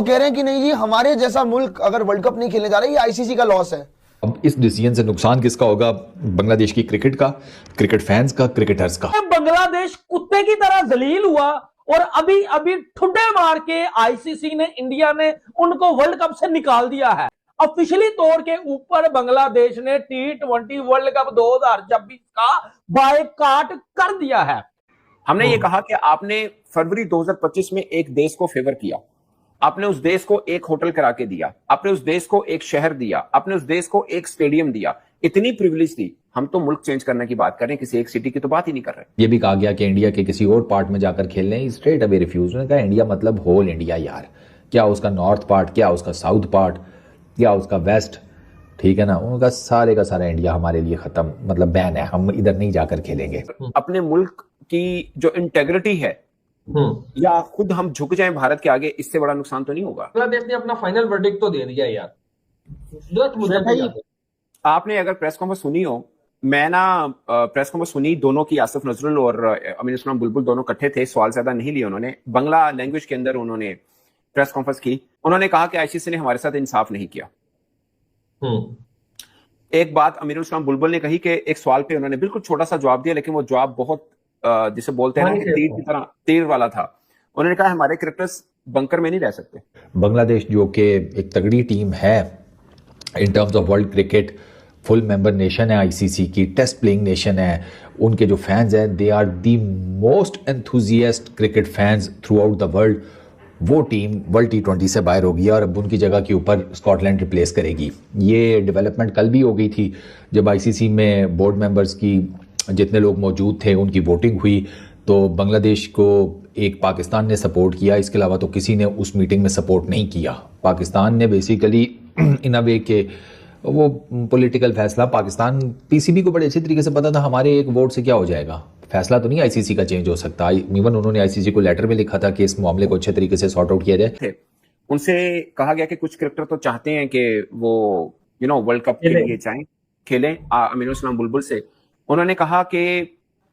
वो कह रहे हैं कि नहीं जी, हमारे जैसा मुल्क अगर वर्ल्ड कप नहीं खेलने जा रहा है, ये आईसीसी का लॉस है। अब इस डिसीजन से नुकसान किसका होगा? बांग्लादेश की क्रिकेट का, क्रिकेट फैंस का, क्रिकेटर्स का। बांग्लादेश कुत्ते की तरह जलील हुआ और अभी अभी ठुड्डे मार के आईसीसी ने, इंडिया ने उनको वर्ल्ड कप से निकाल दिया है। ऑफिशियली तौर के ऊपर बांग्लादेश ने T20 वर्ल्ड कप 2026 का बायकॉट कर दिया है। हमने ये कहा कि आपने फरवरी 2025 में एक देश को फेवर किया, आपने उस देश को एक होटल करा के दिया, आपने उस देश को एक शहर दिया, आपने उस देश को एक स्टेडियम दिया, इतनी प्रिविलेज दी। हम तो मुल्क चेंज करने की बात कर रहे हैं, किसी एक सिटी की तो बात ही नहीं कर रहे। ये भी कहा गया कि इंडिया के किसी और पार्ट में जाकर खेलने, स्ट्रेट अवे रिफ्यूज। उन्होंने कहा इंडिया मतलब होल इंडिया यार, क्या उसका नॉर्थ पार्ट, क्या उसका साउथ पार्ट, क्या उसका वेस्ट, ठीक है ना। उनका सारे का सारा इंडिया हमारे लिए खत्म, मतलब बैन है, हम इधर नहीं जाकर खेलेंगे। अपने मुल्क की जो इंटेग्रिटी है या खुद हम झुक जाएं भारत के आगे, इससे बड़ा नुकसान तो नहीं होगा। बांग्लादेश ने अपना फाइनल वर्डिक्ट तो दे दिया यार। आपने अगर प्रेस कॉन्फ्रेंस सुनी हो, मैं ना प्रेस कॉन्फ्रेंस सुनी दोनों की, आसिफ नजरुल और अमीन इस्लाम बुलबुल दोनों इकट्ठे थे, सवाल ज्यादा नहीं लिए उन्होंने, बांग्ला लैंग्वेज के अंदर उन्होंने प्रेस कॉन्फ्रेंस की। उन्होंने कहा कि आईसीसी ने हमारे साथ इंसाफ नहीं किया। एक बात अमीन इस्लाम बुलबुल ने कही कि एक सवाल पे उन्होंने बिल्कुल छोटा सा जवाब दिया, लेकिन वो जवाब बहुत जिसे बोलते हैं ना कि तीर की तरह, तीर वाला था। उन्होंने कहा हमारे क्रिकेटर्स बंकर में नहीं रह सकते। बांग्लादेश जो कि एक तगड़ी टीम है in terms of world cricket, full member nation है आईसीसी की, टेस्ट प्लेइंग नेशन है, उनके जो फैंस हैं they are the most enthusiast cricket fans throughout the world. वो टीम वर्ल्ड T20 से बाहर होगी और अब उनकी जगह के ऊपर स्कॉटलैंड रिप्लेस करेगी। ये डेवलपमेंट कल भी हो गई थी जब आईसीसी में बोर्ड मेंबर्स की जितने लोग मौजूद थे उनकी वोटिंग हुई, तो बांग्लादेश को एक पाकिस्तान ने सपोर्ट किया, इसके अलावा तो किसी ने उस मीटिंग में सपोर्ट नहीं किया। पाकिस्तान ने बेसिकली इन अ वे के वो पॉलिटिकल फैसला, पाकिस्तान पीसीबी को बड़े अच्छे तरीके से पता था हमारे एक वोट से क्या हो जाएगा, फैसला तो नहीं आईसीसी का चेंज हो सकता। इवन उन्होंने आईसीसी को लेटर में लिखा था कि इस मामले को अच्छे तरीके से सॉर्ट आउट किया जाए। उनसे कहा गया कि कुछ क्रिकेटर तो चाहते हैं कि वो वर्ल्ड कप के लिए चाहें, खेलें। अमीन इस्लाम बुलबुल से उन्होंने कहा कि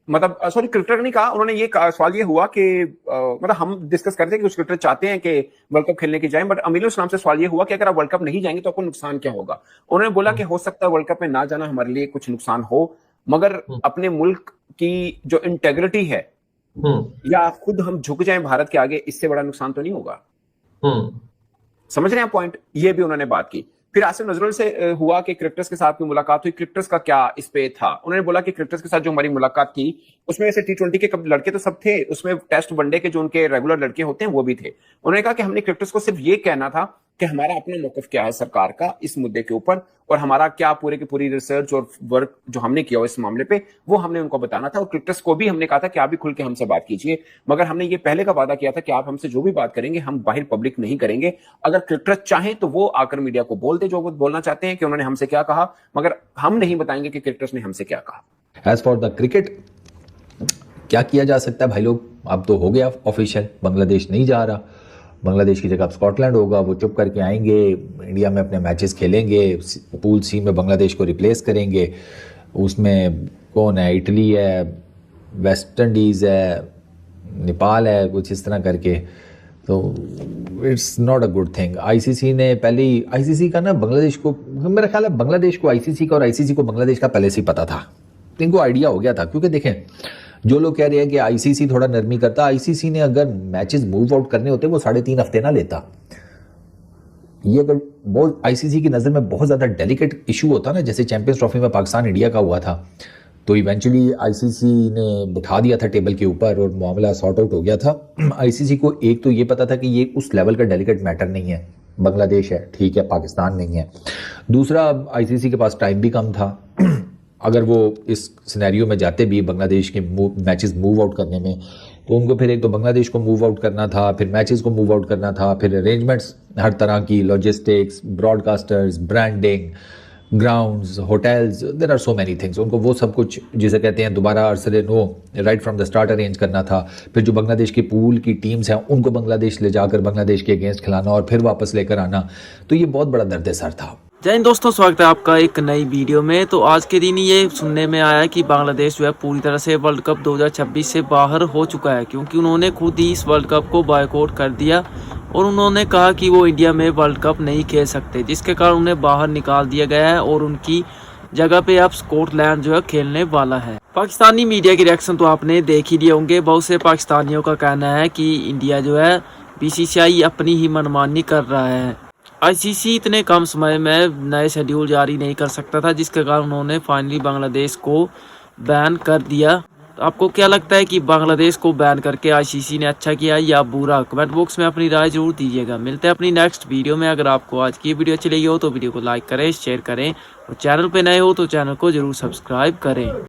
मतलब सॉरी क्रिकेटर नहीं कहा, उन्होंने ये सवाल ये हुआ कि मतलब हम डिस्कस करते हैं कि कुछ क्रिकेटर चाहते हैं कि वर्ल्ड कप खेलने की जाएं, बट अमीन इस्लाम से सवाल ये हुआ कि अगर आप वर्ल्ड कप नहीं जाएंगे तो आपको नुकसान क्या होगा। उन्होंने बोला कि हो सकता है वर्ल्ड कप में ना जाना हमारे लिए कुछ नुकसान हो, मगर अपने मुल्क की जो इंटेग्रिटी है या खुद हम झुक जाएं भारत के आगे, इससे बड़ा नुकसान तो नहीं होगा। समझ रहे हैं पॉइंट? ये भी उन्होंने बात की। फिर आसिफ नजरुल से हुआ कि क्रिकेटर्स के साथ की मुलाकात हुई, क्रिकेटर्स का क्या इस पे था। उन्होंने बोला कि क्रिकेटर्स के साथ जो हमारी मुलाकात थी उसमें ऐसे T20 के लड़के तो सब थे, उसमें टेस्ट वनडे के जो उनके रेगुलर लड़के होते हैं वो भी थे। उन्होंने कहा कि हमने क्रिकेटर्स को सिर्फ ये कहना था कि हमारा अपना मौकफ क्या है सरकार का इस मुद्दे के ऊपर, और हमारा क्या पूरे की पूरी रिसर्च और वर्क जो हमने किया इस मामले पे वो हमने उनको बताना था। और क्रिकेटर्स को भी हमने कहा था कि आप भी खुल के हमसे बात कीजिए, मगर हमने ये पहले का वादा किया था कि आप हमसे जो भी बात करेंगे हम बाहर पब्लिक नहीं करेंगे। अगर क्रिकेटर चाहें तो वो आकर मीडिया को बोल दे जो वो बोलना चाहते हैं कि उन्होंने हमसे क्या कहा, मगर हम नहीं बताएंगे कि क्रिकेटर्स ने हमसे क्या कहा। एज फॉर द क्रिकेट क्या किया जा सकता है भाई लोग, अब तो हो गया ऑफिशियल, बांग्लादेश नहीं जा रहा, बांग्लादेश की जगह अब स्कॉटलैंड होगा, वो चुप करके आएंगे, इंडिया में अपने मैचेस खेलेंगे, पूल सी में बांग्लादेश को रिप्लेस करेंगे। उसमें कौन है, इटली है, वेस्ट इंडीज़ है, नेपाल है, कुछ इस तरह करके। तो it's not a good thing. ICC ने पहले ही, आईसीसी का ना बांग्लादेश को, मेरा ख्याल है बांग्लादेश को आईसीसी का और आईसीसी को बांग्लादेश का पहले से ही पता था, इनको आइडिया हो गया था। क्योंकि देखें जो लोग कह रहे हैं कि आईसीसी थोड़ा नरमी करता, आईसीसी ने अगर मैचेस मूव आउट करने होते वो 3.5 हफ्ते ना लेता। ये अगर बहुत आईसीसी की नज़र में बहुत ज़्यादा डेलिकेट इशू होता ना, जैसे चैंपियंस ट्रॉफी में पाकिस्तान इंडिया का हुआ था, तो इवेंचुअली आईसीसी ने बिठा दिया था टेबल के ऊपर और मामला सॉर्ट आउट हो गया था। आईसीसी को एक तो ये पता था कि ये उस लेवल का डेलिकेट मैटर नहीं है, बांग्लादेश है ठीक है, पाकिस्तान नहीं है। दूसरा आईसीसी के पास टाइम भी कम था, अगर वो इस सिनेरियो में जाते भी बांग्लादेश के मैचेस मूव आउट करने में, तो उनको फिर एक तो बांग्लादेश को मूव आउट करना था, फिर मैचेस को मूव आउट करना था, फिर अरेंजमेंट्स हर तरह की, logistics, broadcasters, branding, grounds, hotels, there are so many things. उनको वो सब कुछ जिसे कहते हैं दोबारा अरसले no right from the start arrange करना था। फिर जो बांग्लादेश की पूल की टीम्स हैं उनको बांग्लादेश ले जाकर बांग्लादेश के अगेंस्ट खिलाना और फिर वापस लेकर आना, तो ये बहुत बड़ा दर्द सर था। जय हिंद दोस्तों, स्वागत है आपका एक नई वीडियो में। तो आज के दिन ये सुनने में आया कि बांग्लादेश जो है पूरी तरह से वर्ल्ड कप 2026 से बाहर हो चुका है, क्योंकि उन्होंने खुद ही इस वर्ल्ड कप को बॉयकॉट कर दिया और उन्होंने कहा कि वो इंडिया में वर्ल्ड कप नहीं खेल सकते, जिसके कारण उन्हें बाहर निकाल दिया गया है और उनकी जगह पे अब स्कॉटलैंड जो है खेलने वाला है। पाकिस्तानी मीडिया के रिएक्शन तो आपने देख ही लिए होंगे। बहुत से पाकिस्तानियों का कहना है कि इंडिया जो है बीसीसीआई अपनी ही मनमानी कर रहा है। आईसीसी इतने कम समय में नए शेड्यूल जारी नहीं कर सकता था, जिसके कारण उन्होंने फाइनली बांग्लादेश को बैन कर दिया। तो आपको क्या लगता है कि बांग्लादेश को बैन करके आईसीसी ने अच्छा किया या बुरा? कमेंट बॉक्स में अपनी राय जरूर दीजिएगा। मिलते हैं अपनी नेक्स्ट वीडियो में। अगर आपको आज की वीडियो अच्छी लगी हो तो वीडियो को लाइक करें, शेयर करें और चैनल पे नए हो तो चैनल को जरूर सब्सक्राइब करें।